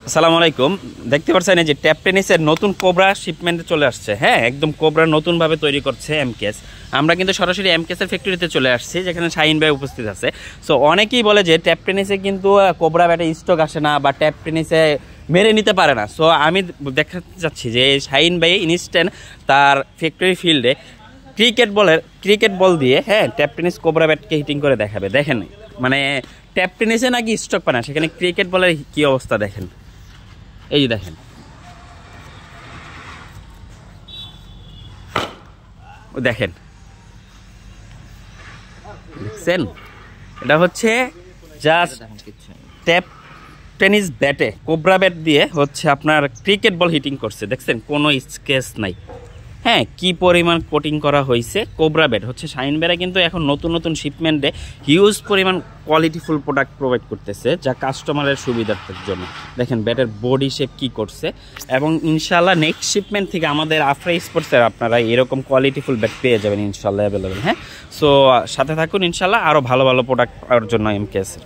আসসালামু আলাইকুম। দেখতে পাচ্ছেন এই যে ট্যাপ টেনিসের নতুন কোবরা শিপমেন্টে চলে আসছে। হ্যাঁ, একদম কোবরা নতুনভাবে তৈরি করছে এমকেএস। আমরা কিন্তু সরাসরি এমকেএসের ফ্যাক্টরিতে চলে আসছি, যেখানে শাহিন ভাই উপস্থিত আছে। সো অনেকেই বলে যে ট্যাপ টেনিসে কিন্তু কোবরা ব্যাটে স্টক আসে না বা ট্যাপ টেনিসে মেরে নিতে পারে না। সো আমি দেখাতে চাচ্ছি যে শাহিন ভাই ইনস্ট্যান্ট তার ফ্যাক্টরি ফিল্ডে ক্রিকেট বল দিয়ে ট্যাপ টেনিস কোবরা ব্যাটকে হিটিং করে দেখাবে। দেখেন মানে ট্যাপ টেনিসে নাকি স্টক পায় না, সেখানে ক্রিকেট বলের কী অবস্থা দেখেন। এই যে দেখেন, দেখেন দেখছেন, এটা হচ্ছে জাস্ট ট্যাপ টেনিস ব্যাটে কোবরা ব্যাট দিয়ে হচ্ছে আপনার ক্রিকেট বল হিটিং করছে। দেখছেন কোনো স্কেচ নাই। হ্যাঁ, কি পরিমাণ কোটিং করা হয়েছে। কোবরা ব্যাট হচ্ছে শাহিন ভাইরা কিন্তু এখন নতুন নতুন শিপমেন্টে হিউজ পরিমাণ কোয়ালিটিফুল প্রোডাক্ট প্রোভাইড করতেছে, যা কাস্টমারের সুবিধার্থের জন্য। দেখেন ব্যাটের বডি শেপ কী করছে, এবং ইনশাল্লাহ নেক্সট শিপমেন্ট থেকে আমাদের আফরা স্পোর্টসের আপনারা এরকম কোয়ালিটিফুল ব্যাট পেয়ে যাবেন ইনশাল্লাহ অ্যাভেলেবেল। হ্যাঁ, সো সাথে থাকুন ইনশাল্লাহ, আরও ভালো ভালো প্রোডাক্ট পাওয়ার জন্য এমকেএসের।